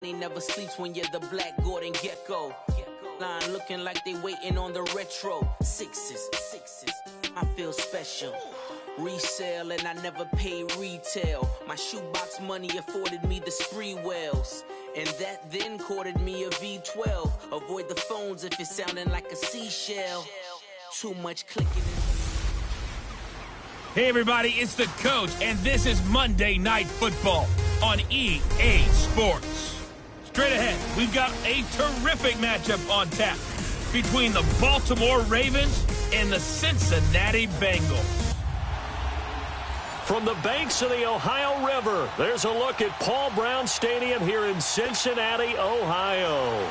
He never sleeps when you're the Black Gordon Gecko. Line looking like they waiting on the retro. Sixes, I feel special. Resale and I never pay retail. My shoebox money afforded me the spree wells. And that then courted me a V12. Avoid the phones if it's sounding like a seashell. Too much clicking. Hey everybody, it's the coach, and this is Monday Night Football on EA Sports. Straight ahead, we've got a terrific matchup on tap between the Baltimore Ravens and the Cincinnati Bengals. From the banks of the Ohio River, there's a look at Paul Brown Stadium here in Cincinnati, Ohio.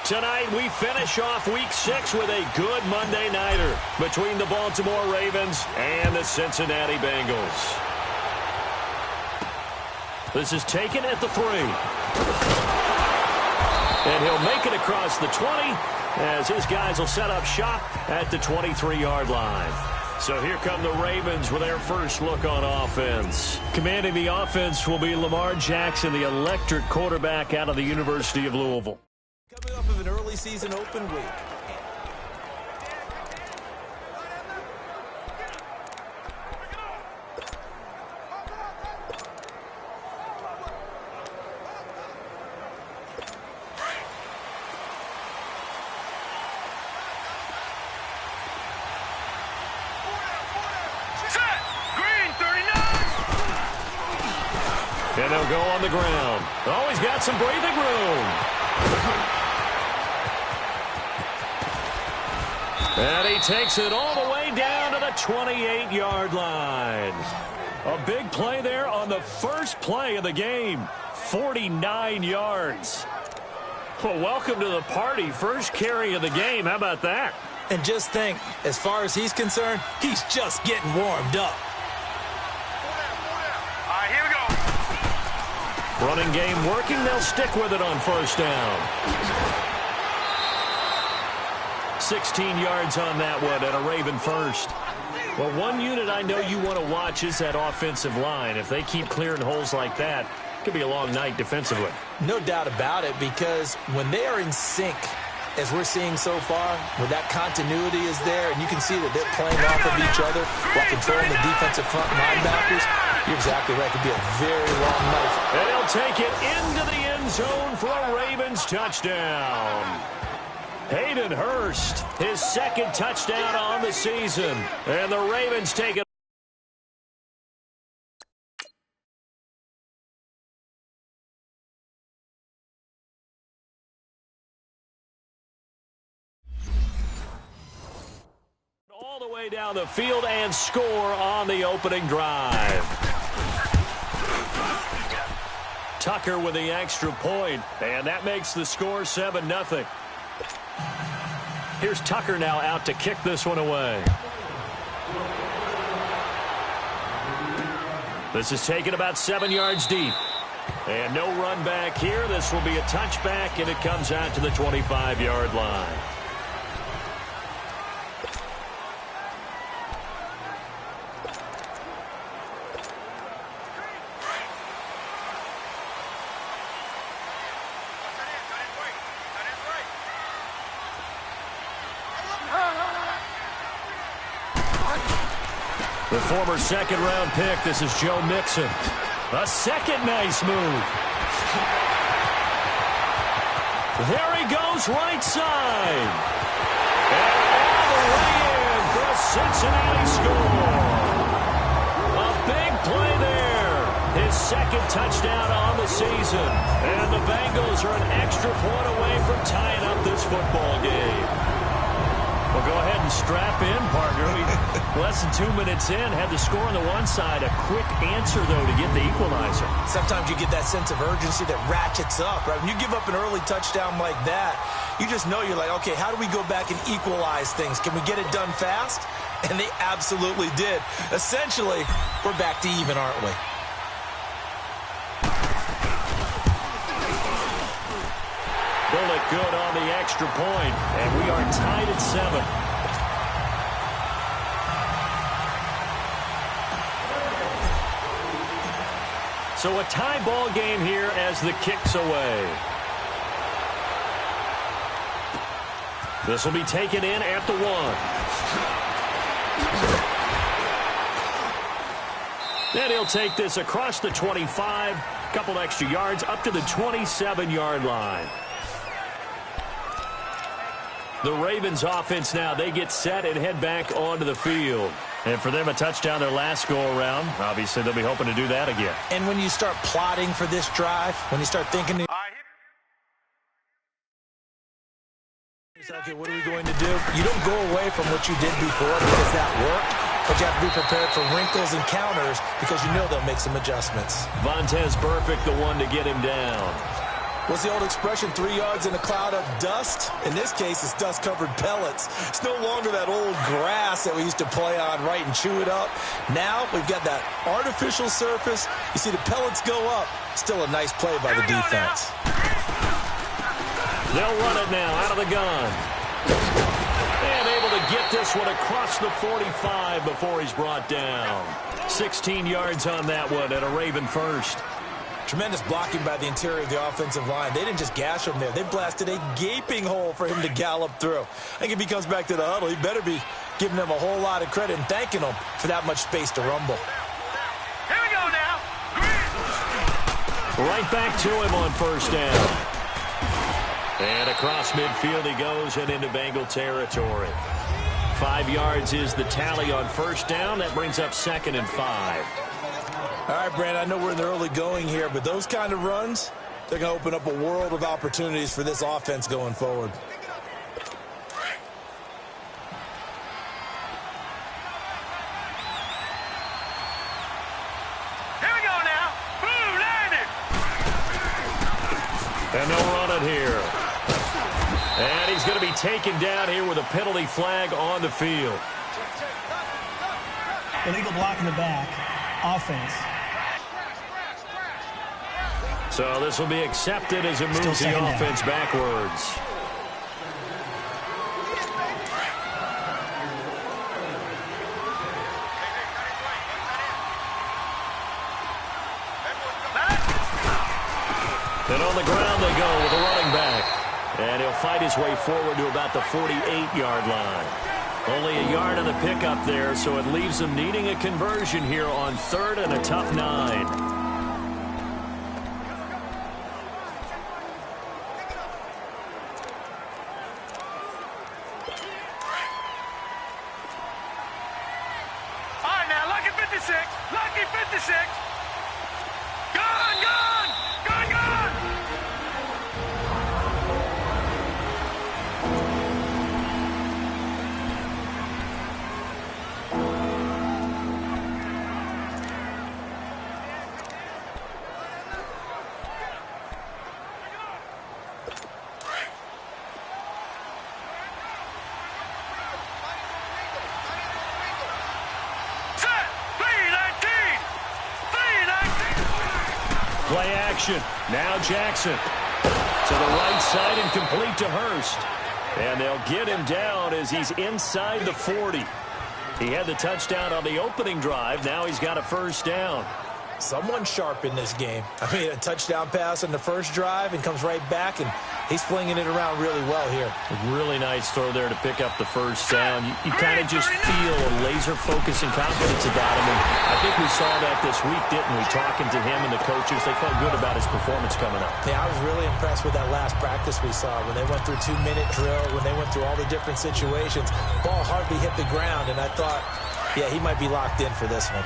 Tonight, we finish off Week 6 with a good Monday nighter between the Baltimore Ravens and the Cincinnati Bengals. This is taken at the 3. And he'll make it across the 20 as his guys will set up shop at the 23-yard line. So here come the Ravens with their first look on offense. Commanding the offense will be Lamar Jackson, the electric quarterback out of the University of Louisville. Coming off of an early season open week. And they'll go on the ground. Oh, he's got some breathing room. And he takes it all the way down to the 28-yard line. A big play there on the first play of the game. 49 yards. Well, welcome to the party. First carry of the game. How about that? And just think, as far as he's concerned, he's just getting warmed up. Here we go. Running game working. They'll stick with it on first down. 16 yards on that one and a Raven first. Well, one unit I know you want to watch is that offensive line. If they keep clearing holes like that, it could be a long night defensively. No doubt about it, because when they are in sync, as we're seeing so far, when that continuity is there, and you can see that they're playing off of each other while controlling the defensive front linebackers, you're exactly right. It could be a very long night. And he'll take it into the end zone for a Ravens touchdown. Hayden Hurst, his second touchdown on the season. And the Ravens take it. All the way down the field and score on the opening drive. Tucker with the extra point, and that makes the score 7-0. Here's Tucker now out to kick this one away. This is taken about 7 yards deep. And no run back here. This will be a touchback, and it comes out to the 25-yard line. The former second-round pick, this is Joe Mixon. A second nice move. There he goes, right side. And all the way in for a Cincinnati score. A big play there. His second touchdown on the season. And the Bengals are an extra point away from tying up this football game. Well, go ahead and strap in, partner. Less than 2 minutes in, had the score on the one side. A quick answer, though, to get the equalizer. Sometimes you get that sense of urgency that ratchets up, right? When you give up an early touchdown like that, you just know you're like, okay, how do we go back and equalize things? Can we get it done fast? And they absolutely did. Essentially, we're back to even, aren't we? Bullock good on the extra point, and we are tied at 7. So a tie ball game here as the kick's away. This will be taken in at the 1. Then he'll take this across the 25, couple extra yards up to the 27-yard line. The Ravens offense now, they get set and head back onto the field. And for them, a touchdown their last go-around. Obviously, they'll be hoping to do that again. And when you start plotting for this drive, when you start thinking, okay, what are we going to do? You don't go away from what you did before because that worked, but you have to be prepared for wrinkles and counters because you know they'll make some adjustments. Vontez Burfict, the one to get him down. What's the old expression, 3 yards in a cloud of dust? In this case, it's dust-covered pellets. It's no longer that old grass that we used to play on, right, and chew it up. Now we've got that artificial surface. You see the pellets go up. Still a nice play by the defense. They'll run it now out of the gun. And able to get this one across the 45 before he's brought down. 16 yards on that one and a Raven first. Tremendous blocking by the interior of the offensive line. They didn't just gash him there. They blasted a gaping hole for him to gallop through. I think if he comes back to the huddle, he better be giving them a whole lot of credit and thanking them for that much space to rumble. Here we go now. Right back to him on first down. And across midfield he goes and into Bengal territory. 5 yards is the tally on first down. That brings up 2nd and 5. All right, Brand, I know we're in the early going here, but those kind of runs, they're going to open up a world of opportunities for this offense going forward. Here we go now. Boom, landed. And they'll run it here. And he's going to be taken down here with a penalty flag on the field. Illegal block in the back. Offense. So this will be accepted as it moves the offense backwards. And on the ground they go with a running back. And he'll fight his way forward to about the 48-yard line. Only a yard on the pickup there, so it leaves them needing a conversion here on 3rd and a tough 9. Lucky 56. Gone, gone, gone, gone. Play action. Now Jackson to the right side and complete to Hurst. And they'll get him down as he's inside the 40. He had the touchdown on the opening drive. Now he's got a first down. Someone sharp in this game. I mean, a touchdown pass on the first drive and comes right back, and he's flinging it around really well here. A really nice throw there to pick up the first down. You kind of just feel a laser focus and confidence about him. And I think we saw that this week, didn't we? Talking to him and the coaches, they felt good about his performance coming up. Yeah, I was really impressed with that last practice we saw when they went through 2-minute drill, when they went through all the different situations. Ball hardly hit the ground, and I thought, yeah, he might be locked in for this one.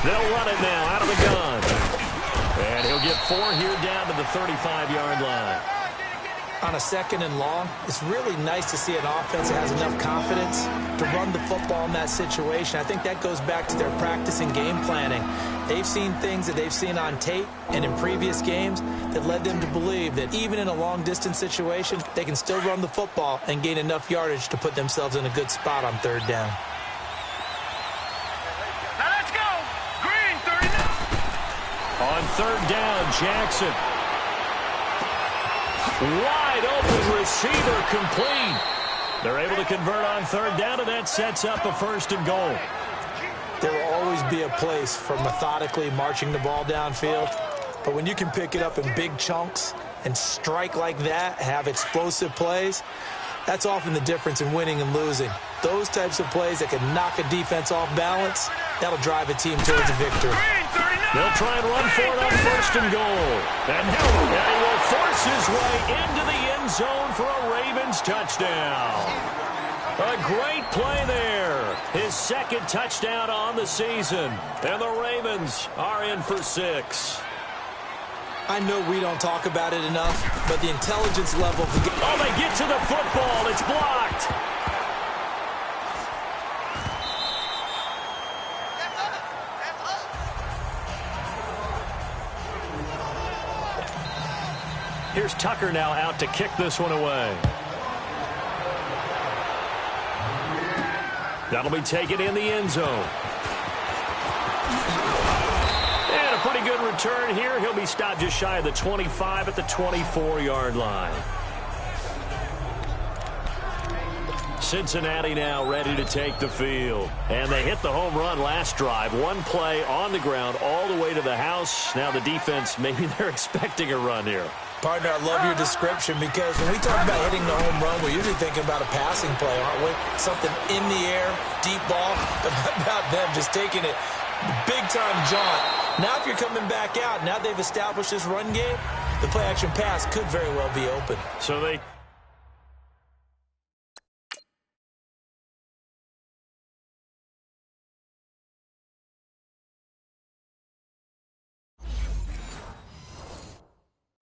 They'll run it now out of the gun. And he'll get 4 here down to the 35-yard line. On a 2nd and long, it's really nice to see an offense that has enough confidence to run the football in that situation. I think that goes back to their practice and game planning. They've seen things that they've seen on tape and in previous games that led them to believe that even in a long-distance situation, they can still run the football and gain enough yardage to put themselves in a good spot on 3rd down. On 3rd down, Jackson. Wide open receiver complete. They're able to convert on 3rd down, and that sets up a 1st and goal. There will always always be a place for methodically marching the ball downfield. But when you can pick it up in big chunks and strike like that, have explosive plays, that's often the difference in winning and losing. Those types of plays that can knock a defense off balance, that'll drive a team towards a victory. They'll try and run for it on 1st and goal. And he will force his way into the end zone for a Ravens touchdown. A great play there. His 2nd touchdown on the season. And the Ravens are in for 6. I know we don't talk about it enough, but the intelligence level... Oh, they get to the football. It's blocked. Here's Tucker now out to kick this one away. That'll be taken in the end zone. And a pretty good return here. He'll be stopped just shy of the 25 at the 24-yard line. Cincinnati now ready to take the field. And they hit the home run last drive. One play on the ground all the way to the house. Now the defense, maybe they're expecting a run here. Partner, I love your description because when we talk about hitting the home run, we're usually thinking about a passing play, aren't we? Something in the air, deep ball, but not about them just taking it big-time jaunt. Now if you're coming back out, now they've established this run game, the play-action pass could very well be open. So they...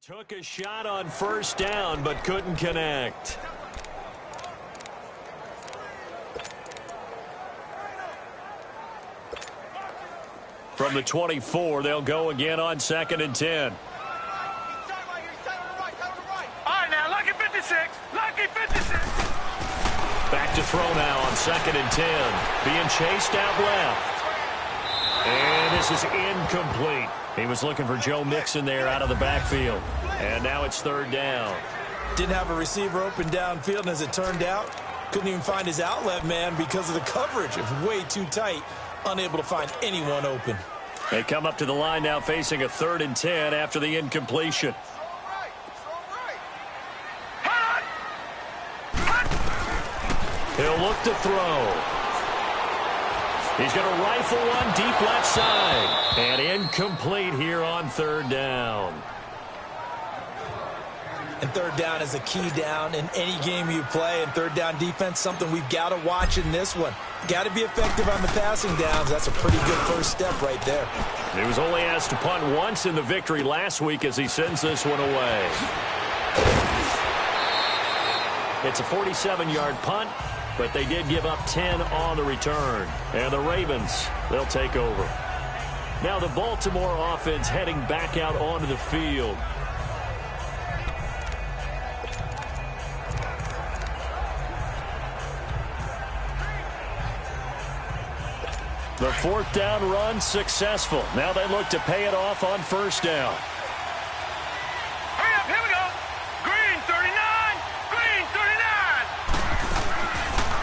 took a shot on 1st down, but couldn't connect. From the 24, they'll go again on 2nd and 10. All right, now, lucky 56. Lucky 56. Back to throw now on 2nd and 10. Being chased out left. And this is incomplete. He was looking for Joe Mixon there out of the backfield. And now it's 3rd down. Didn't have a receiver open downfield, and as it turned out, couldn't even find his outlet man because of the coverage. It was way too tight, unable to find anyone open. They come up to the line now facing a 3rd and 10 after the incompletion. He'll look to throw. He's going to rifle one deep left side. And incomplete here on 3rd down. And 3rd down is a key down in any game you play. And 3rd down defense, something we've got to watch in this one. Got to be effective on the passing downs. That's a pretty good first step right there. He was only asked to punt once in the victory last week as he sends this one away. It's a 47-yard punt, but they did give up 10 on the return. And the Ravens, they'll take over. Now the Baltimore offense heading back out onto the field. The 4th down run successful. Now they look to pay it off on 1st down. Hurry up, here we go. Green 39. Green 39.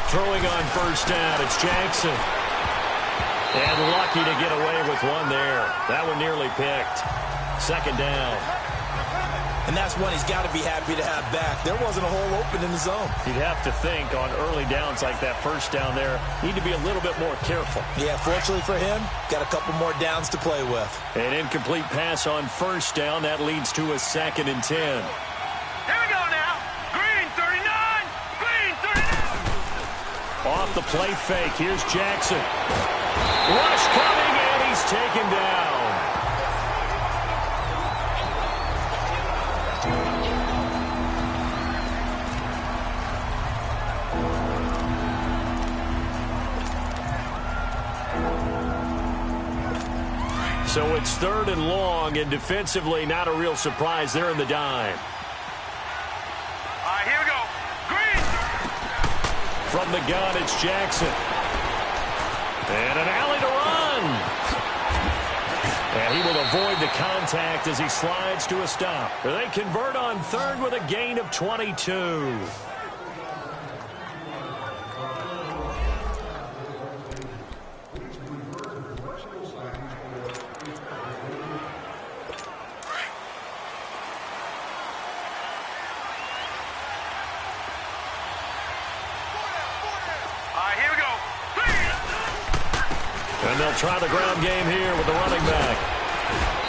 Throwing on 1st down, it's Jackson. And lucky to get away with one there. That one nearly picked. 2nd down. And that's one he's got to be happy to have back. There wasn't a hole open in the zone. You'd have to think on early downs like that 1st down there, need to be a little bit more careful. Yeah, fortunately for him, got a couple more downs to play with. An incomplete pass on 1st down. That leads to a 2nd and 10. Here we go now. Green 39. Green 39. Off the play fake, here's Jackson. Rush coming, and he's taken down. So it's 3rd and long, and defensively not a real surprise there in the dime. All right, here we go. Green. From the gun, it's Jackson. And an alley to run. And he will avoid the contact as he slides to a stop. They convert on 3rd with a gain of 22. And they'll try the ground game here with the running back.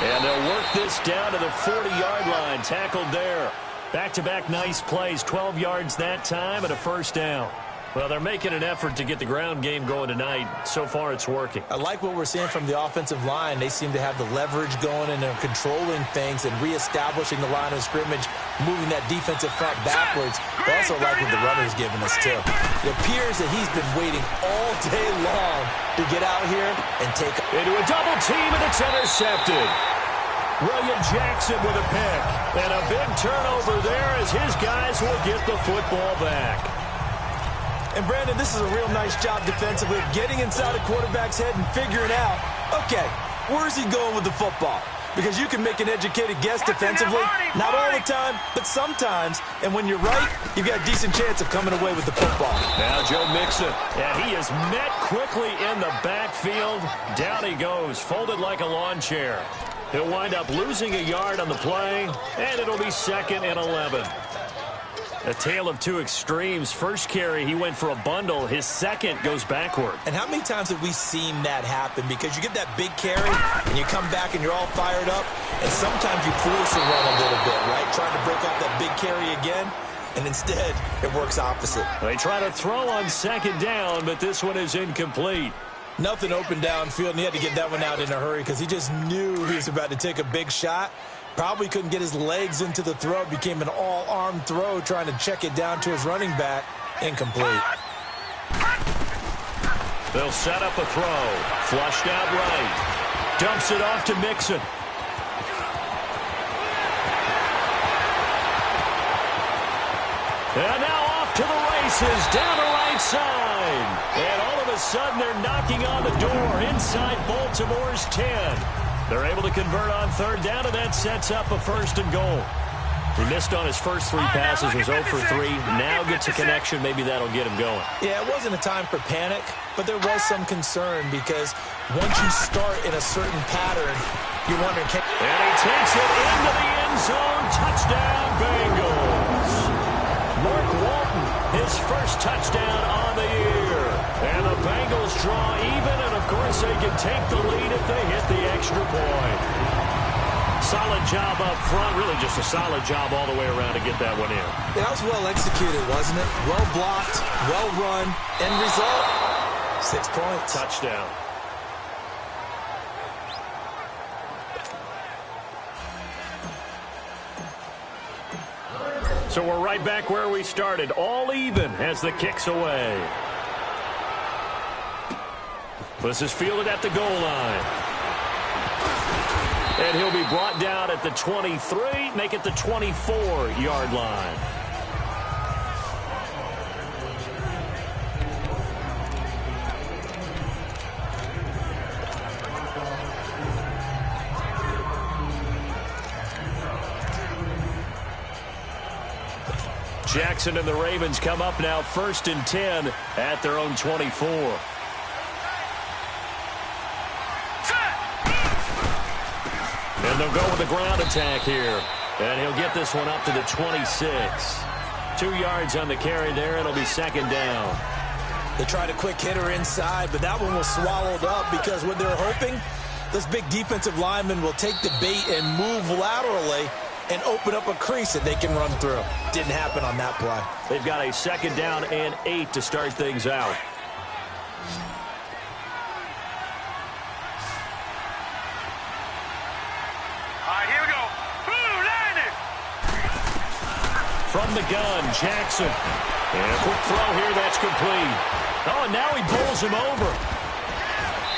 And they'll work this down to the 40-yard line. Tackled there. Back-to-back nice plays. 12 yards that time and a first down. Well, they're making an effort to get the ground game going tonight. So far, it's working. I like what we're seeing from the offensive line. They seem to have the leverage going, and they're controlling things and reestablishing the line of scrimmage, moving that defensive front backwards. I also like what the runner's giving us, too. It appears that he's been waiting all day long to get out here and take into a double team, and it's intercepted. William Jackson with a pick. And a big turnover there as his guys will get the football back. And, Brandon, this is a real nice job defensively of getting inside a quarterback's head and figuring out, okay, where's he going with the football? Because you can make an educated guess defensively, not all the time, but sometimes. And when you're right, you've got a decent chance of coming away with the football. Now Joe Mixon, and he is met quickly in the backfield. Down he goes, folded like a lawn chair. He'll wind up losing a yard on the play, and it'll be 2nd and 11. A tale of two extremes. First carry, he went for a bundle. His second goes backward. And how many times have we seen that happen? Because you get that big carry, and you come back, and you're all fired up, and sometimes you force a run a little bit, right? Trying to break off that big carry again, and instead, it works opposite. They try to throw on 2nd down, but this one is incomplete. Nothing open downfield, and he had to get that one out in a hurry because he just knew he was about to take a big shot. Probably couldn't get his legs into the throw. Became an all-arm throw trying to check it down to his running back. Incomplete. They'll set up a throw. Flushed out right. Dumps it off to Mixon. And now off to the races. Down the right side. And all of a sudden they're knocking on the door inside Baltimore's 10. They're able to convert on 3rd down, and that sets up a 1st and goal. He missed on his first 3 passes, was 0 for 3. Now gets a connection. Maybe that'll get him going. Yeah, it wasn't a time for panic, but there was some concern because once you start in a certain pattern, you're wondering, and he takes it into the end zone. Touchdown, Bengals. Mark Walton, his first touchdown on the year. And the Bengals draw even, and of course they can take the lead if they hit the extra point. Solid job up front, really just a solid job all the way around to get that one in. Yeah, that was well executed, wasn't it? Well blocked, well run, end result, 6 points. Touchdown. So we're right back where we started, all even as the kick's away. This is fielded at the goal line. And he'll be brought down at the 23, make it the 24-yard line. Jackson and the Ravens come up now 1st and 10 at their own 24. And they'll go with the ground attack here. And he'll get this one up to the 26. 2 yards on the carry there. It'll be 2nd down. They tried a quick hitter inside, but that one was swallowed up because what they're hoping, this big defensive lineman will take the bait and move laterally and open up a crease that they can run through. Didn't happen on that play. They've got a 2nd down and 8 to start things out. From the gun, Jackson. And a quick throw here, that's complete. Oh, and now he bowls him over.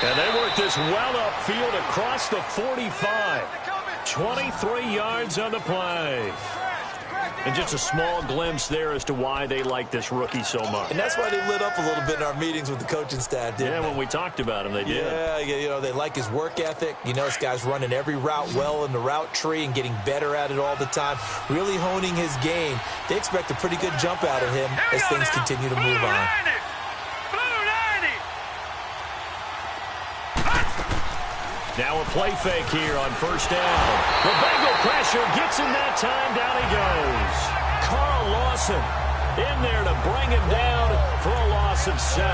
And they work this well upfield across the 45. 23 yards on the play. And just a small glimpse there as to why they like this rookie so much. And that's why they lit up a little bit in our meetings with the coaching staff, didn't they? When we talked about him, they did. Yeah, you know, they like his work ethic. You know, this guy's running every route well in the route tree and getting better at it all the time, really honing his game. They expect a pretty good jump out of him as things continue to move on. Now a play fake here on 1st down. The Bengal pressure gets him that time. Down he goes. Carl Lawson in there to bring him down for a loss of 7.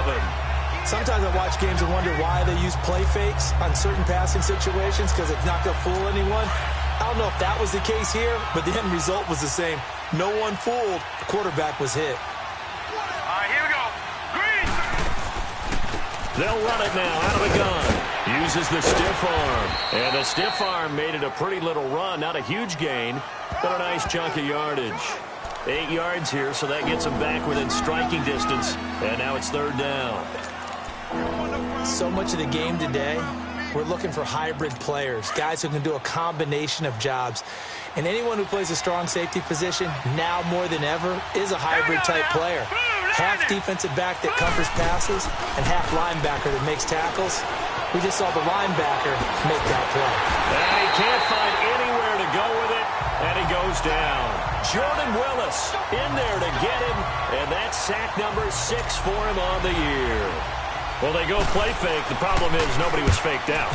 Sometimes I watch games and wonder why they use play fakes on certain passing situations because it's not going to fool anyone. I don't know if that was the case here, but the end result was the same. No one fooled. The quarterback was hit. All right, here we go. Green. They'll run it now out of the gun. Uses the stiff arm. And the stiff arm made it a pretty little run. Not a huge gain, but a nice chunk of yardage. 8 yards here, so that gets them back within striking distance. And now it's 3rd down. So much of the game today, we're looking for hybrid players, guys who can do a combination of jobs. And anyone who plays a strong safety position, now more than ever, is a hybrid-type player. Half defensive back that covers passes and half linebacker that makes tackles. We just saw the linebacker make that play. And he can't find anywhere to go with it, and he goes down. Jordan Willis in there to get him, and that's sack number 6 for him on the year. Well, they go play fake. The problem is nobody was faked out.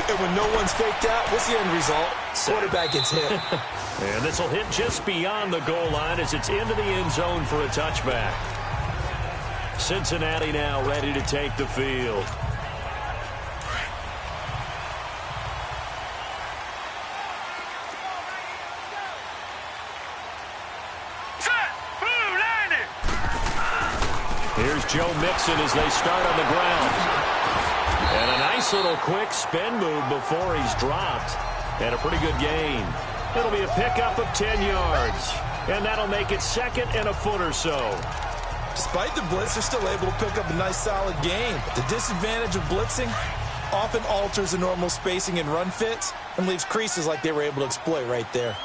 And when no one's faked out, what's the end result? Quarterback gets hit. And this will hit just beyond the goal line as it's into the end zone for a touchback. Cincinnati now ready to take the field. Here's Joe Mixon as they start on the ground. And a nice little quick spin move before he's dropped. And a pretty good gain. It'll be a pickup of 10 yards. And that'll make it 2nd and a foot or so. Despite the blitz, they're still able to pick up a nice solid gain. The disadvantage of blitzing often alters the normal spacing and run fits and leaves creases like they were able to exploit right there.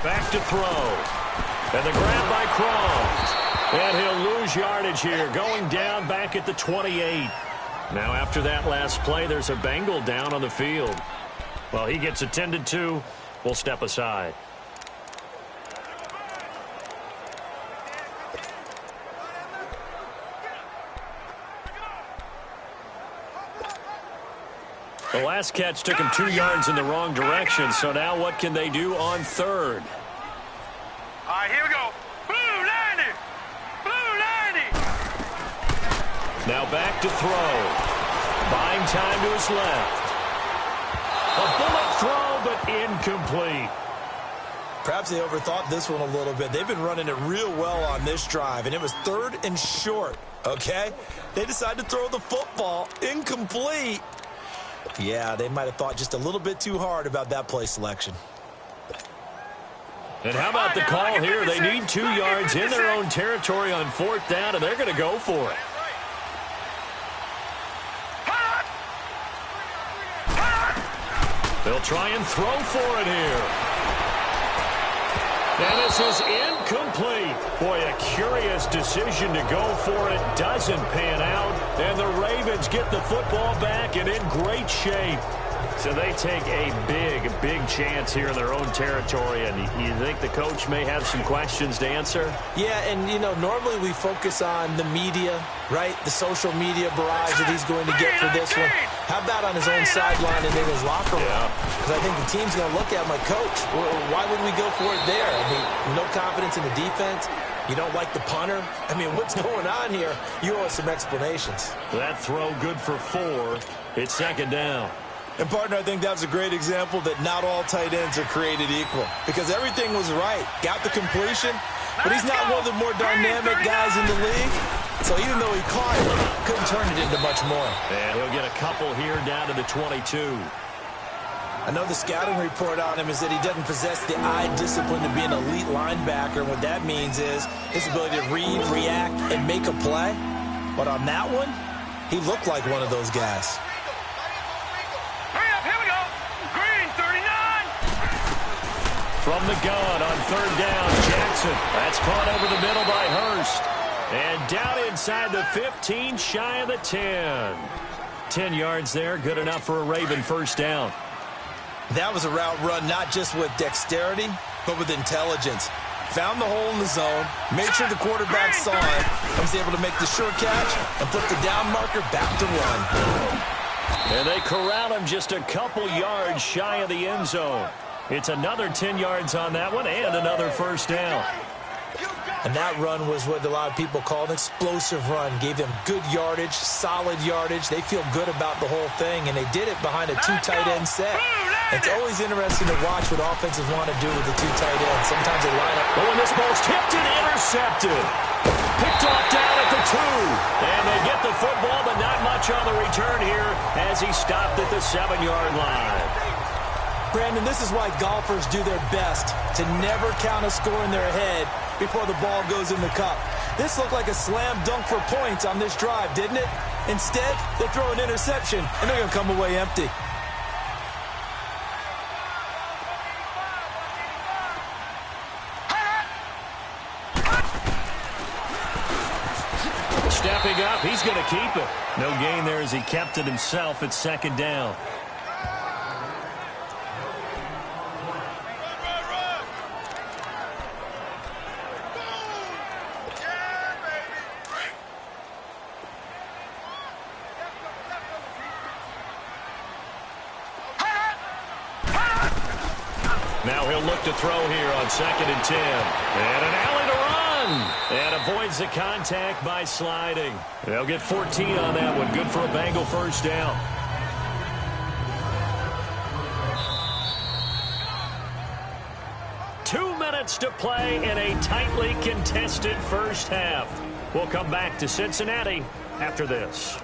Back to throw. And the grab by Croft. And he'll lose yardage here, going down back at the 28. Now after that last play, there's a Bengal down on the field. Well, he gets attended to. We'll step aside. The last catch took him 2 yards in the wrong direction, so now what can they do on 3rd? All right, here we go. Blue 90. Blue 90. Now back to throw. Buying time to his left. A bullet throw, but incomplete. Perhaps they overthought this one a little bit. They've been running it real well on this drive, and it was 3rd and short, okay? They decided to throw the football incomplete. Yeah, they might have thought just a little bit too hard about that play selection. And how about the call here? They need 2 yards in their own territory on 4th down, and they're going to go for it. They'll try and throw for it here. And this is incomplete. Boy, a curious decision to go for it. Doesn't pan out. And the Ravens get the football back and in great shape. So they take a big chance here in their own territory. And you think the coach may have some questions to answer? Yeah, and, you know, normally we focus on the media, right? The social media barrage that he's going to get for this one. How about on his own sideline and in his locker room? Because I think the team's going to look at him like, Coach, why would we go for it there? I mean, no confidence in the defense. You don't like the punter? I mean, what's going on here? You owe us some explanations. That throw good for 4. It's 2nd down. And, partner, I think that's a great example that not all tight ends are created equal. Because everything was right. Got the completion, but he's not one of the more dynamic guys in the league. So even though he caught it, couldn't turn it into much more. And he'll get a couple here down to the 22. I know the scouting report on him is that he doesn't possess the eye discipline to be an elite linebacker. And what that means is his ability to read, react, and make a play. But on that one, he looked like one of those guys. From the gun on 3rd down, Jackson. That's caught over the middle by Hurst. And down inside the 15, shy of the 10. 10 yards there, good enough for a Raven 1st down. That was a route run not just with dexterity, but with intelligence. Found the hole in the zone, made sure the quarterback saw it, and was able to make the short catch and flip the down marker back to run. And they corral him just a couple yards shy of the end zone. It's another 10 yards on that one and another 1st down. And that run was what a lot of people call an explosive run. Gave them good yardage, solid yardage. They feel good about the whole thing, and they did it behind a two tight end set. It's always interesting to watch what offenses want to do with the two tight ends. Sometimes they line up. Oh, and this ball's tipped and intercepted. Picked off down at the 2. And they get the football, but not much on the return here as he stopped at the 7-yard line. Brandon, this is why golfers do their best to never count a score in their head before the ball goes in the cup. This looked like a slam dunk for points on this drive, didn't it? Instead, they throw an interception, and they're going to come away empty. Stepping up, he's going to keep it. No gain there as he kept it himself at 2nd down. Now he'll look to throw here on 2nd and 10. And an alley to run. And avoids the contact by sliding. They'll get 14 on that one. Good for a Bengal first down. Two minutes to play in a tightly contested first half. We'll come back to Cincinnati after this.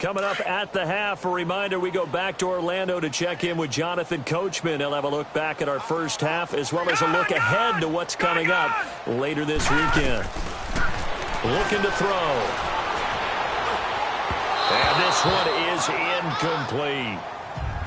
Coming up at the half, a reminder, we go back to Orlando to check in with Jonathan Coachman. He'll have a look back at our first half as well as a look ahead to what's coming up later this weekend. Looking to throw. And this one is incomplete.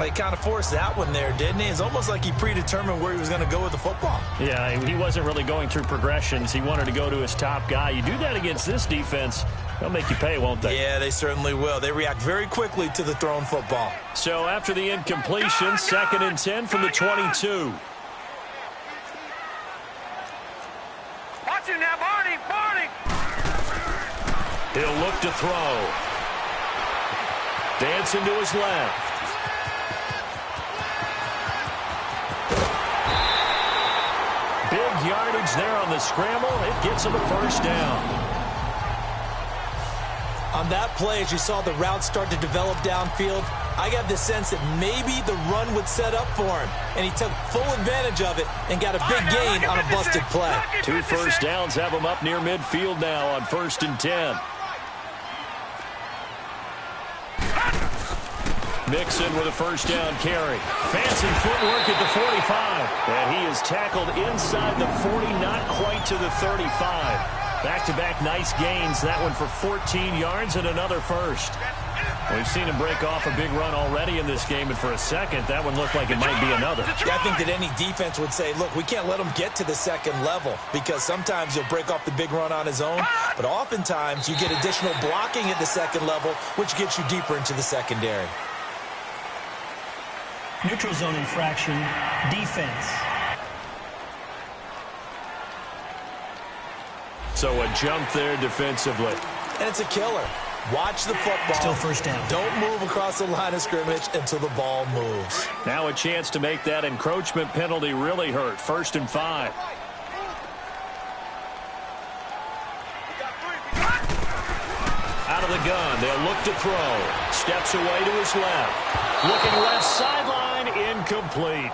He kind of forced that one there, didn't he? It's almost like he predetermined where he was going to go with the football. Yeah, he wasn't really going through progressions. He wanted to go to his top guy. You do that against this defense, they'll make you pay, won't they? Yeah, they certainly will. They react very quickly to the thrown football. So after the incompletion, 2nd and 10 from the 22. Watch him now, Barney, Barney. He'll look to throw. Dancing to his left. Big yardage there on the scramble. It gets him a first down. On that play, as you saw the route start to develop downfield, I got the sense that maybe the run would set up for him, and he took full advantage of it and got a big gain on a busted play. 2 first downs have him up near midfield now on 1st and 10. Mixon with a first down carry. Fancy footwork at the 45. And he is tackled inside the 40, not quite to the 35. Back-to-back nice gains. That one for 14 yards and another first. We've seen him break off a big run already in this game, and for a second, that one looked like it might be another. Yeah, I think that any defense would say, look, we can't let him get to the second level because sometimes he'll break off the big run on his own, but oftentimes you get additional blocking at the second level, which gets you deeper into the secondary. Neutral zone infraction, defense. So a jump there defensively. And it's a killer. Watch the football. Still first down. Don't move across the line of scrimmage until the ball moves. Now a chance to make that encroachment penalty really hurt. 1st and 5. Out of the gun. They'll look to throw. Steps away to his left. Looking left sideline, incomplete.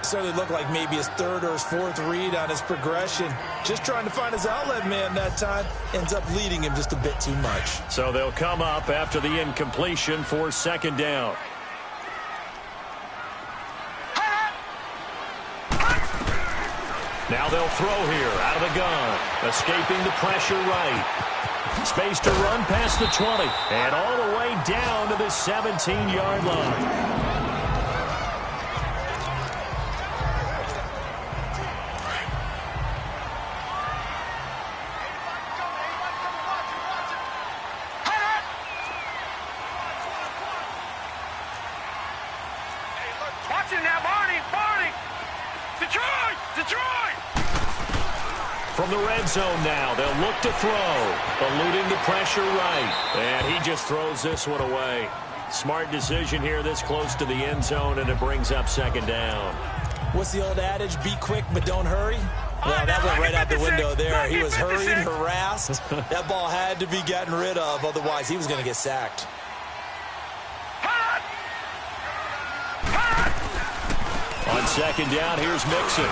Certainly looked like maybe his 3rd or his 4th read on his progression. Just trying to find his outlet man that time. Ends up leading him just a bit too much. So they'll come up after the incompletion for 2nd down. Now they'll throw here out of the gun. Escaping the pressure right. Space to run past the 20. And all the way down to the 17-yard line. Watch him now, Barney, Barney. Detroit, Detroit. From the red zone now, they'll look to throw. Eluding the pressure right. And he just throws this one away. Smart decision here this close to the end zone, and it brings up second down. What's the old adage? Be quick, but don't hurry. Well, that went right out the window there. He was hurried, harassed. That ball had to be gotten rid of, otherwise he was going to get sacked. On second down, here's Mixon.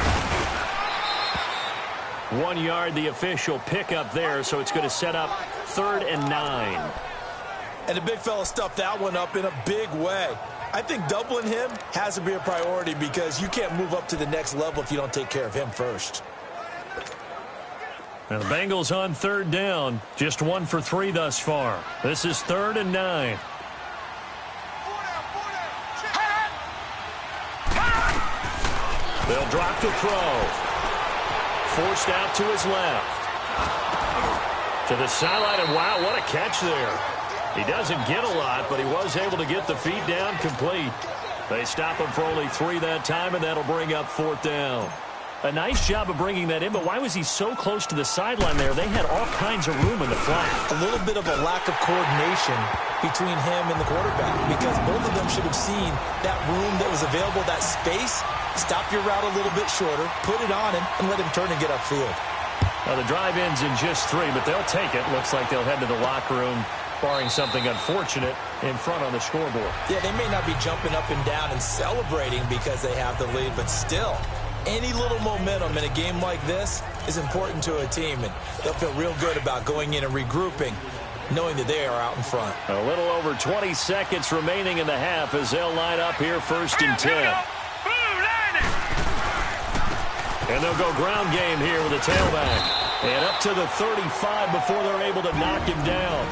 1 yard, the official pickup there, so it's going to set up 3rd and 9. And the big fella stuffed that one up in a big way. I think doubling him has to be a priority because you can't move up to the next level if you don't take care of him first. And the Bengals on 3rd down. Just 1 for 3 thus far. This is 3rd and 9. They'll drop to throw. Forced out to his left. To the sideline, and wow, what a catch there. He doesn't get a lot, but he was able to get the feet down complete. They stop him for only 3 that time, and that'll bring up 4th down. A nice job of bringing that in, but why was he so close to the sideline there? They had all kinds of room in the flat. A little bit of a lack of coordination between him and the quarterback because both of them should have seen that room that was available, that space. Stop your route a little bit shorter, put it on him, and let him turn and get upfield. Well, the drive ends in just 3, but they'll take it. Looks like they'll head to the locker room, barring something unfortunate in front on the scoreboard. Yeah, they may not be jumping up and down and celebrating because they have the lead, but still, any little momentum in a game like this is important to a team, and they'll feel real good about going in and regrouping, knowing that they are out in front. A little over 20 seconds remaining in the half as they'll line up here 1st and 10. And they'll go ground game here with a tailback. And up to the 35 before they're able to knock him down.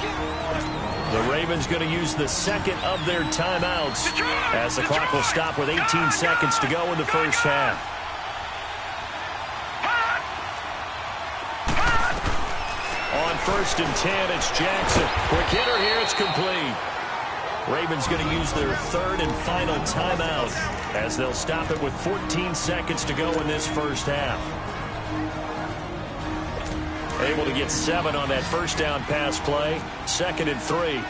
The Ravens going to use the second of their timeouts as the clock will stop with 18 seconds to go in the first half. On 1st and 10, it's Jackson. Quick hitter here, it's complete. Ravens going to use their 3rd and final timeout as they'll stop it with 14 seconds to go in this first half. Able to get 7 on that first down pass play. 2nd and 3.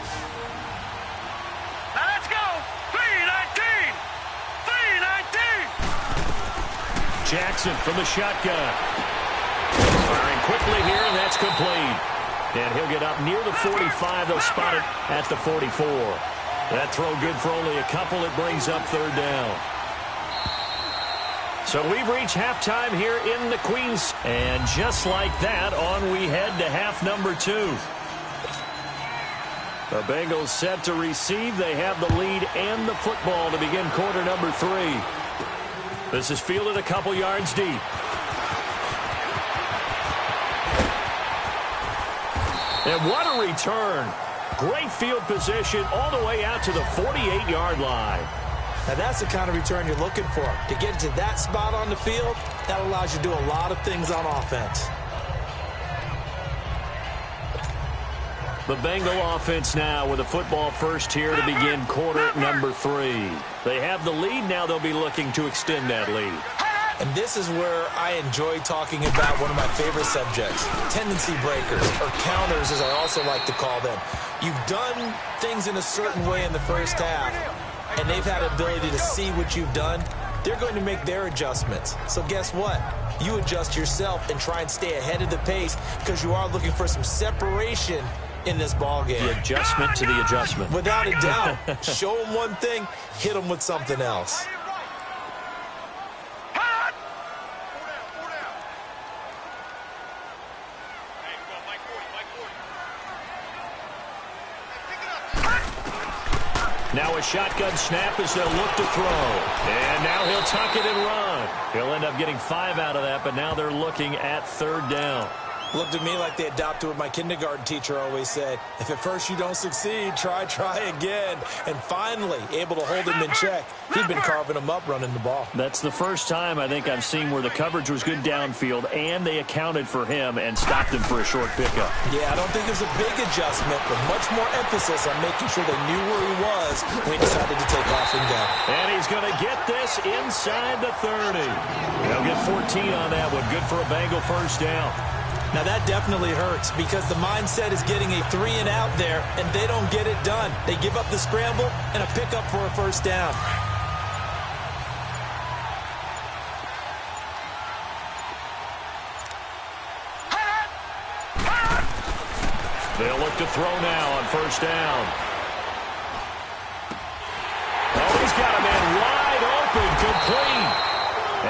Now let's go. 3-19. 3-19. Jackson from the shotgun. Firing quickly here, and that's complete. And he'll get up near the 45. They'll spot it at the 44. That throw good for only a couple. It brings up 3rd down. So we've reached halftime here in the Queens. And just like that, on we head to half number 2. The Bengals set to receive. They have the lead and the football to begin quarter number 3. This is fielded a couple yards deep. And what a return. Great field position all the way out to the 48-yard line. Now that's the kind of return you're looking for. To get to that spot on the field, that allows you to do a lot of things on offense. The Bengal offense now with a football first here to begin quarter number 3. They have the lead. Now they'll be looking to extend that lead. And this is where I enjoy talking about one of my favorite subjects, tendency breakers, or counters as I also like to call them. You've done things in a certain way in the first half, and they've had the ability to see what you've done. They're going to make their adjustments. So guess what? You adjust yourself and try and stay ahead of the pace because you are looking for some separation in this ball game. The adjustment to the adjustment. Without a doubt. Show them one thing, hit them with something else. Now a shotgun snap as they'll look to throw. And now he'll tuck it and run. He'll end up getting 5 out of that, but now they're looking at 3rd down. Looked to me like they adopted what my kindergarten teacher always said. If at first you don't succeed, try again. And finally, able to hold him in check. He'd been carving him up running the ball. That's the first time I think I've seen where the coverage was good downfield, and they accounted for him and stopped him for a short pickup. Yeah, I don't think it was a big adjustment, but much more emphasis on making sure they knew where he was when he decided to take off and go. And he's going to get this inside the 30. They'll get 14 on that one. Good for a Bengal first down. Now that definitely hurts because the mindset is getting a 3-and-out there, and they don't get it done. They give up the scramble and a pickup for a first down. They'll look to throw now on first down. Oh, he's got a man wide open, complete.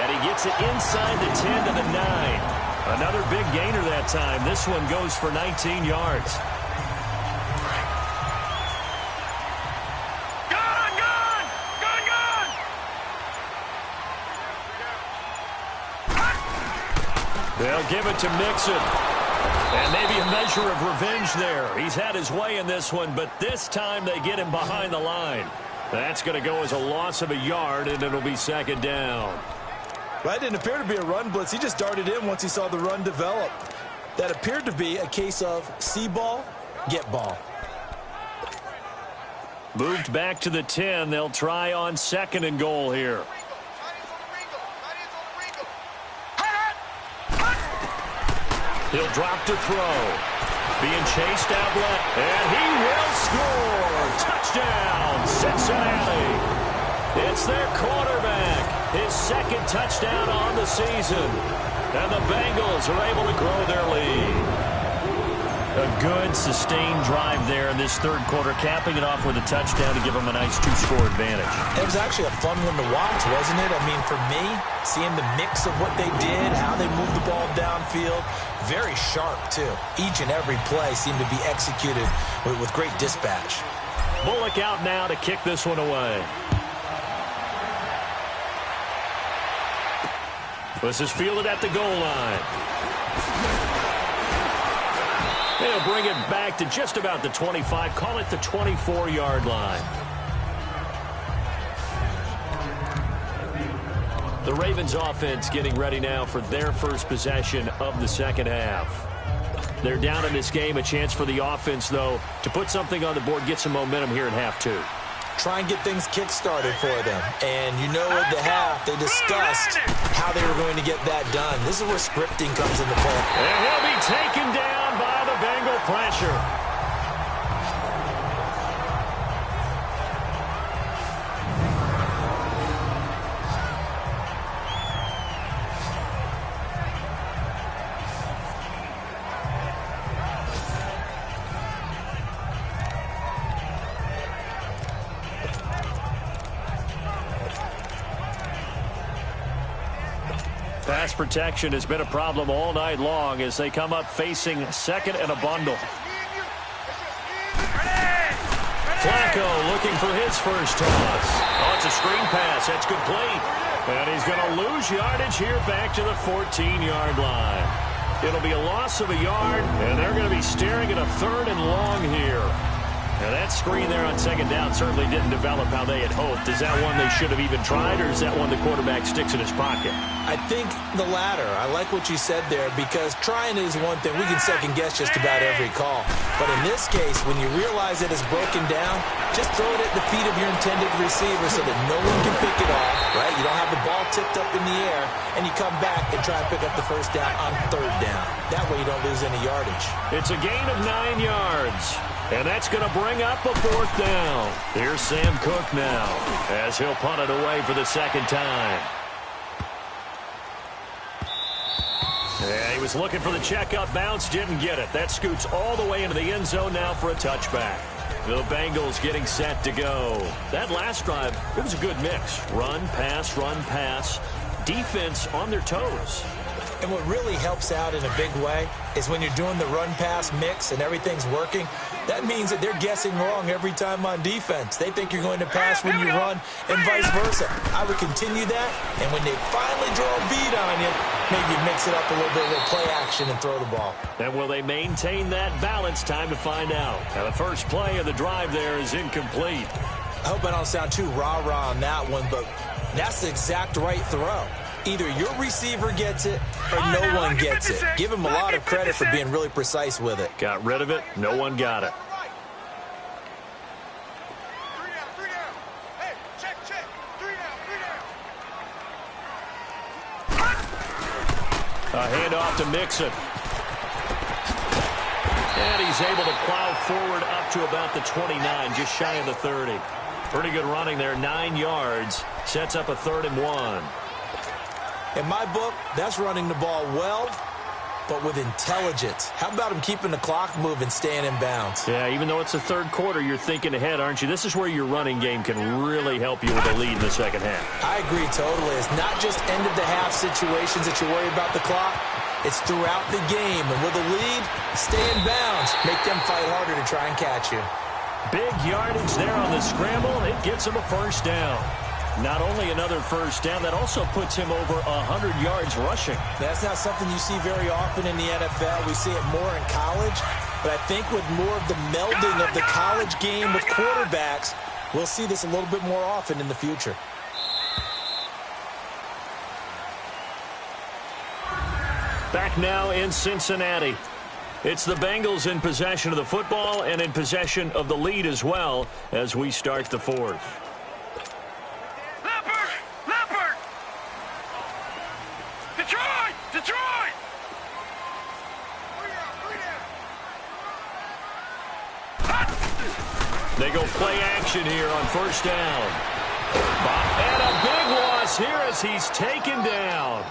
And he gets it inside the 10 to the 9. Another big gainer that time. This one goes for 19 yards. They'll give it to Mixon. And maybe a measure of revenge there. He's had his way in this one, but this time they get him behind the line. That's going to go as a loss of a yard, and it'll be second down. That didn't appear to be a run blitz. He just darted in once he saw the run develop. That appeared to be a case of see ball, get ball. Moved back to the 10. They'll try on second and goal here. He'll drop to throw. Being chased out left. And he will score. Touchdown, Cincinnati. It's their quarterback. His second touchdown on the season. And the Bengals are able to grow their lead. A good, sustained drive there in this third quarter, capping it off with a touchdown to give them a nice two-score advantage. It was actually a fun one to watch, wasn't it? I mean, for me, seeing the mix of what they did, how they moved the ball downfield, very sharp, too. Each and every play seemed to be executed with great dispatch. Bullock out now to kick this one away. This is fielded at the goal line. They'll bring it back to just about the 25. Call it the 24-yard line. The Ravens offense getting ready now for their first possession of the second half. They're down in this game. A chance for the offense, though, to put something on the board, get some momentum here in half two. Try and get things kick-started for them. And you know at the half, they discussed how they were going to get that done. This is where scripting comes into play. And he'll be taken down by the Bengal pressure. Pass protection has been a problem all night long as they come up facing second and a bundle. Flacco looking for his first toss. Oh, it's a screen pass. That's complete. And he's going to lose yardage here back to the 14-yard line. It'll be a loss of a yard, and they're going to be staring at a third and long here. Now, that screen there on second down certainly didn't develop how they had hoped. Is that one they should have even tried, or is that one the quarterback sticks in his pocket? I think the latter. I like what you said there because trying is one thing. We can second-guess just about every call. But in this case, when you realize that it's broken down, just throw it at the feet of your intended receiver so that no one can pick it off, right? You don't have the ball tipped up in the air, and you come back and try and pick up the first down on third down. That way you don't lose any yardage. It's a gain of 9 yards. And that's going to bring up a fourth down. Here's Sam Cook now as he'll punt it away for the second time. Yeah, he was looking for the checkup bounce, didn't get it. That scoots all the way into the end zone now for a touchback. The Bengals getting set to go. That last drive, it was a good mix. Run, pass, defense on their toes. And what really helps out in a big way is when you're doing the run-pass mix and everything's working, that means that they're guessing wrong every time on defense. They think you're going to pass when you run and vice versa. I would continue that, and when they finally draw a beat on you, maybe mix it up a little bit with play action and throw the ball. And will they maintain that balance? Time to find out. Now, the first play of the drive there is incomplete. I hope I don't sound too rah-rah on that one, but that's the exact right throw. Either your receiver gets it or no one gets it. Give him a lot of credit for being really precise with it. Got rid of it. No one got it. A handoff to Mixon. And he's able to plow forward up to about the 29, just shy of the 30. Pretty good running there, 9 yards. Sets up a 3rd and 1. In my book, that's running the ball well, but with intelligence. How about him keeping the clock moving, staying in bounds? Yeah, even though it's the 3rd quarter, you're thinking ahead, aren't you? This is where your running game can really help you with a lead in the second half. I agree totally. It's not just end-of-the-half situations that you worry about the clock. It's throughout the game. And with a lead, stay in bounds. Make them fight harder to try and catch you. Big yardage there on the scramble. It gets him a 1st down. Not only another 1st down, that also puts him over 100 yards rushing. That's not something you see very often in the NFL. We see it more in college. But I think with more of the melding of the college game with quarterbacks, we'll see this a little bit more often in the future. Back now in Cincinnati. It's the Bengals in possession of the football and in possession of the lead as well as we start the 4th. Leopard! Detroit! They go play action here on 1st down. And a big loss here as he's taken down.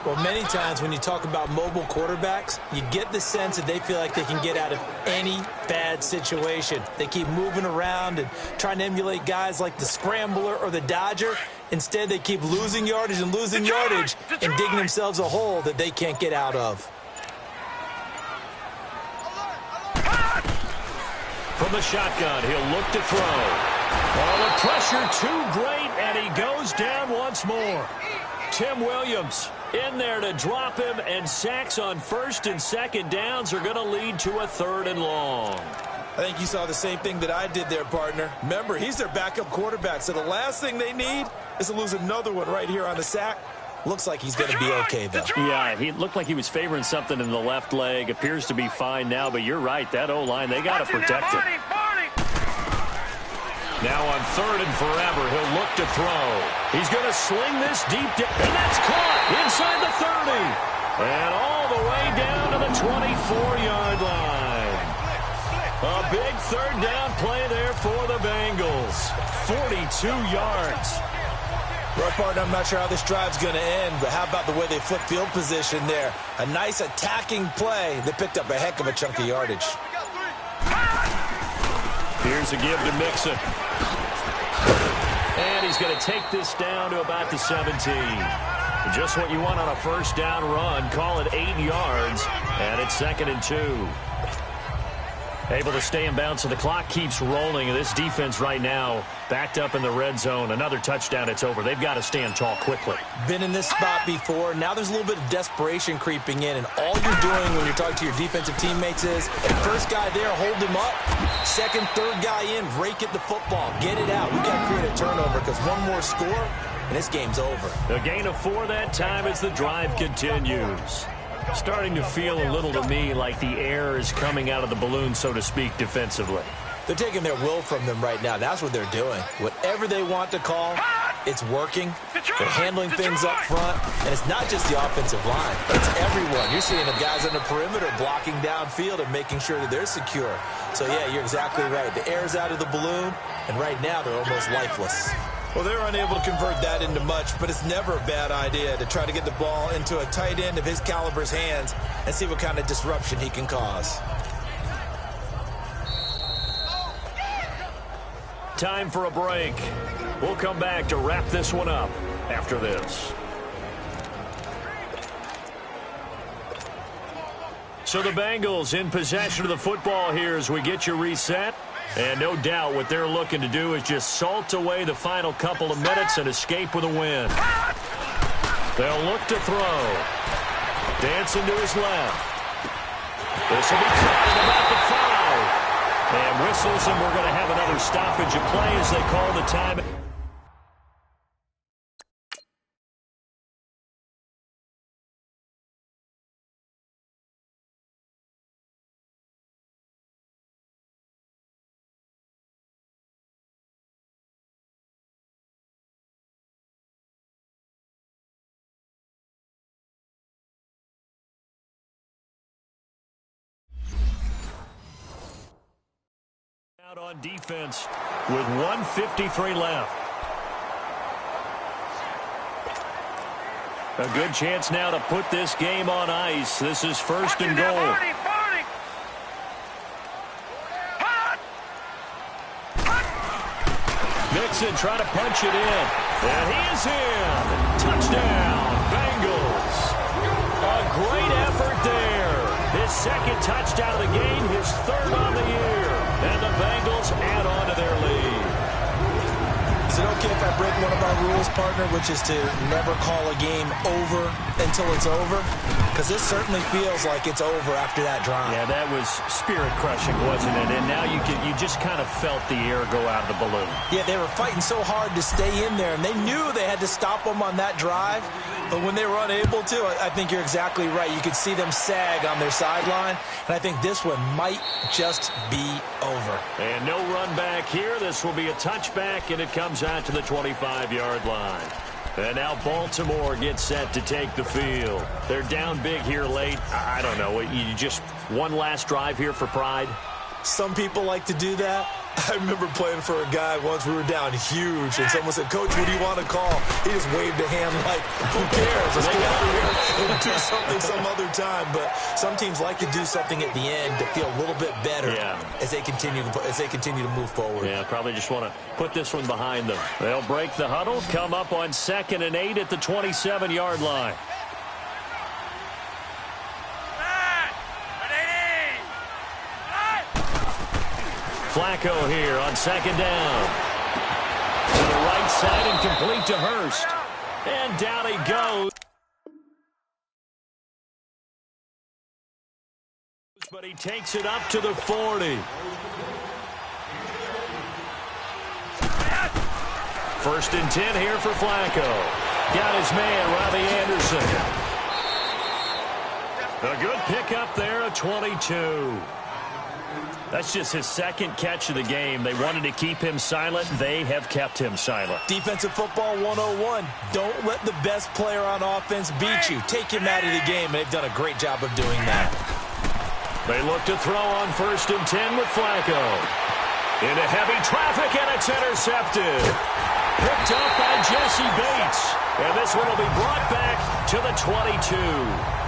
Well, many times when you talk about mobile quarterbacks, you get the sense that they feel like they can get out of any bad situation. They keep moving around and trying to emulate guys like the Scrambler or the Dodger. Instead, they keep losing yardage and losing yardage and digging themselves a hole that they can't get out of. From the shotgun, he'll look to throw. Oh, the pressure too great, and he goes down once more. Tim Williams in there to drop him, and sacks on 1st and 2nd downs are going to lead to a 3rd and long. I think you saw the same thing that I did there, partner. Remember, he's their backup quarterback, so the last thing they need is to lose another one right here on the sack. Looks like he's going to be okay, though. Yeah, he looked like he was favoring something in the left leg. Appears to be fine now, but you're right. That O-line, they got to protect him. Now on 3rd and forever, he'll look to throw. He's going to sling this deep down, and that's caught inside the 30. And all the way down to the 24-yard line. A big 3rd down play there for the Bengals. 42 yards. Well, partner, I'm not sure how this drive's going to end, but how about the way they flip field position there? A nice attacking play. They picked up a heck of a chunk of yardage. Here's a give to Mixon. And he's going to take this down to about the 17. Just what you want on a 1st down run. Call it 8 yards. And it's 2nd and 2. Able to stay in bounds, so the clock keeps rolling. And this defense right now backed up in the red zone. Another touchdown, it's over. They've got to stand tall quickly. Been in this spot before. Now there's a little bit of desperation creeping in. And all you're doing when you're talking to your defensive teammates is, first guy there, hold him up. 2nd, 3rd guy in, rake at the football. Get it out. We've got to create a turnover because one more score, and this game's over. A gain of 4 that time as the drive continues. Starting to feel a little to me like the air is coming out of the balloon, so to speak, defensively. They're taking their will from them right now. That's what they're doing. Whatever they want to call, it's working. They're handling things up front. And it's not just the offensive line. It's everyone. You're seeing the guys on the perimeter blocking downfield and making sure that they're secure. So, yeah, you're exactly right. The air's out of the balloon, and right now they're almost lifeless. Well, they're unable to convert that into much, but it's never a bad idea to try to get the ball into a tight end of his caliber's hands and see what kind of disruption he can cause. Time for a break. We'll come back to wrap this one up after this. So the Bengals in possession of the football here as we get you reset. And no doubt what they're looking to do is just salt away the final couple of minutes and escape with a win. They'll look to throw. Dancing to his left. This will be caught at about the 5. And whistles, and we're going to have another stoppage of play as they call the time. Out on defense with 1:53 left. A good chance now to put this game on ice. This is first and goal. Mixon trying to punch it in. And he is in. Touchdown, Bengals. A great effort there. His second touchdown of the game, his third on the year. And the Bengals add on to their lead. Is it okay if I break one of our rules, partner, which is to never call a game over until it's over? Because this certainly feels like it's over after that drive. Yeah, that was spirit-crushing, wasn't it? And now you just kind of felt the air go out of the balloon. Yeah, they were fighting so hard to stay in there, and they knew they had to stop them on that drive. But when they were unable to, I think you're exactly right. You could see them sag on their sideline, and I think this one might just be over. And no run back here. This will be a touchback, and it comes out to the 25-yard line. And now Baltimore gets set to take the field. They're down big here late. I don't know. You just one last drive here for pride? Some people like to do that. I remember playing for a guy once. We were down huge, and someone said, "Coach, what do you want to call?" He just waved a hand like, "Who cares? Let's get out of here and do something some other time." But some teams like to do something at the end to feel a little bit better as they continue to move forward. Yeah, probably just want to put this one behind them. They'll break the huddle, come up on 2nd and 8 at the 27-yard line. Flacco here on 2nd down. To the right side and complete to Hurst. And down he goes. But he takes it up to the 40. First and 10 here for Flacco. Got his man, Robbie Anderson. A good pickup there, a 22. That's just his second catch of the game. They wanted to keep him silent. They have kept him silent. Defensive football 101. Don't let the best player on offense beat you. Take him out of the game, and they've done a great job of doing that. They look to throw on 1st and 10 with Flacco. Into heavy traffic, and it's intercepted. Picked up by Jesse Bates. And this one will be brought back to the 22.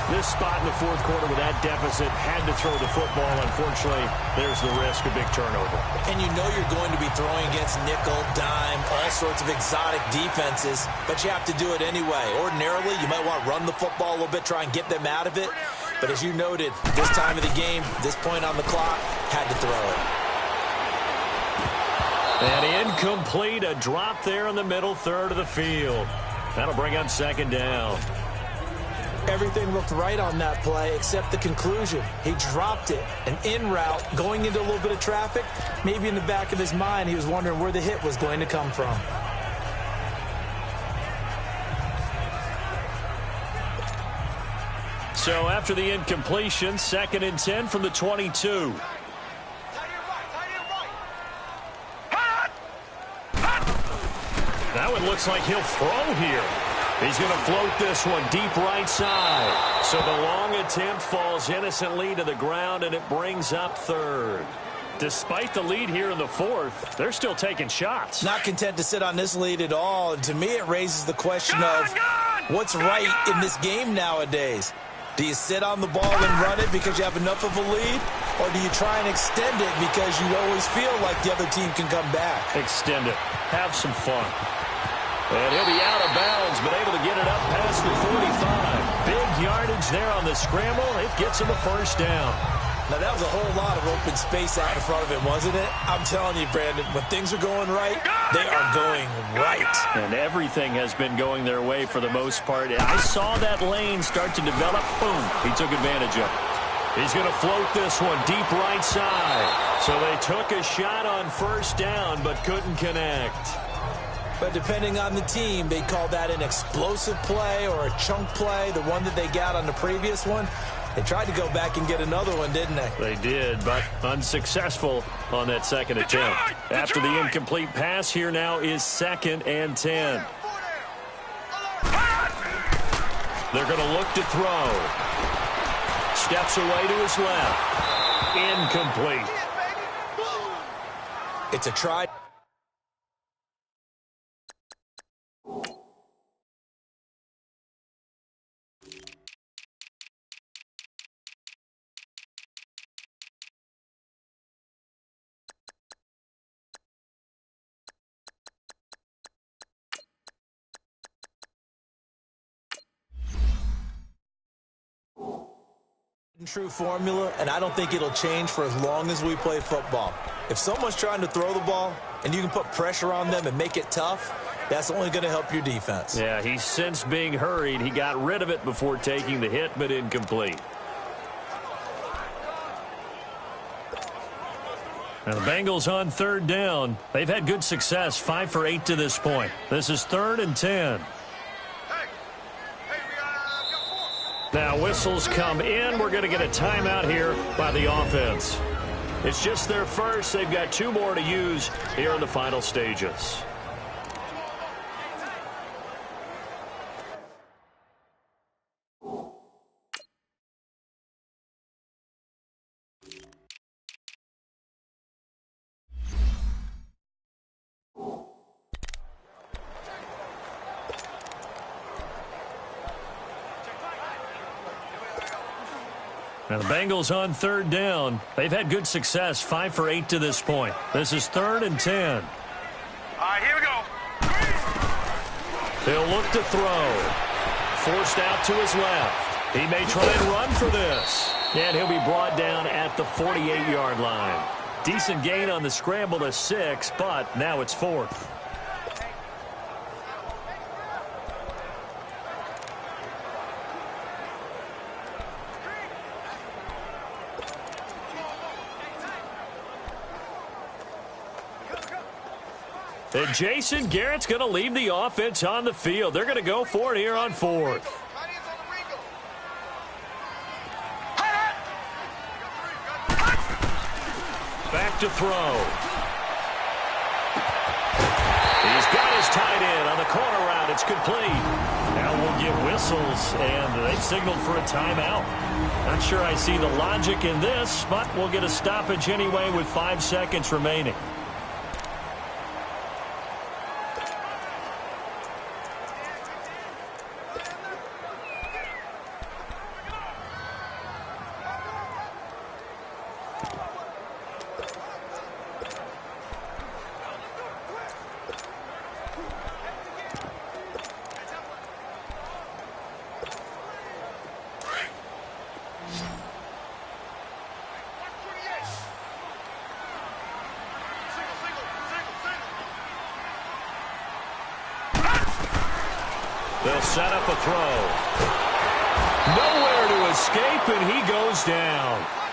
This spot in the 4th quarter with that deficit had to throw the football. Unfortunately, there's the risk of big turnover. And you know you're going to be throwing against nickel, dime, all sorts of exotic defenses, but you have to do it anyway. Ordinarily, you might want to run the football a little bit, try and get them out of it. But as you noted, this time of the game, this point on the clock, had to throw it. And incomplete, a drop there in the middle third of the field. That'll bring up 2nd down. Everything looked right on that play except the conclusion. He dropped it, an in route, going into a little bit of traffic. Maybe in the back of his mind, he was wondering where the hit was going to come from. So after the incompletion, 2nd and 10 from the 22. That one looks like he'll throw here. He's going to float this one deep right side. So the long attempt falls innocently to the ground, and it brings up 3rd. Despite the lead here in the 4th, they're still taking shots. Not content to sit on this lead at all. And to me, it raises the question of what's right in this game nowadays. Do you sit on the ball and run it because you have enough of a lead? Or do you try and extend it because you always feel like the other team can come back? Extend it. Have some fun. And he'll be out of bounds, but able to get it up past the 45. Big yardage there on the scramble. It gets him a 1st down. Now, that was a whole lot of open space out in front of it, wasn't it? I'm telling you, Brandon, when things are going right, they are going right. And everything has been going their way for the most part. I saw that lane start to develop. Boom. He took advantage of it. He's going to float this one deep right side. So they took a shot on 1st down, but couldn't connect. But depending on the team, they call that an explosive play or a chunk play, the one that they got on the previous one. They tried to go back and get another one, didn't they? They did, but unsuccessful on that 2nd attempt. After the incomplete pass, here now is 2nd and 10. They're going to look to throw. Steps away to his left. Incomplete. It's a try. True formula, and I don't think it'll change for as long as we play football. If someone's trying to throw the ball and you can put pressure on them and make it tough, that's only going to help your defense. Yeah, he sensed being hurried. He got rid of it before taking the hit, but incomplete. Now the Bengals on third down. They've had good success, 5 for 8 to this point. This is 3rd and 10. Now whistles come in. We're going to get a timeout here by the offense. It's just their first. They've got 2 more to use here in the final stages. Now the Bengals on third down. They've had good success, 5 for 8 to this point. This is 3rd and 10. All right, here we go. They'll look to throw. Forced out to his left. He may try and run for this. And he'll be brought down at the 48-yard line. Decent gain on the scramble to 6, but now it's 4th. And Jason Garrett's going to leave the offense on the field. They're going to go for it here on 4th. Back to throw. He's got his tight end on the corner route. It's complete. Now we'll get whistles, and they've signaled for a timeout. Not sure I see the logic in this, but we'll get a stoppage anyway with 5 seconds remaining. They'll set up a throw. Nowhere to escape, and he goes down.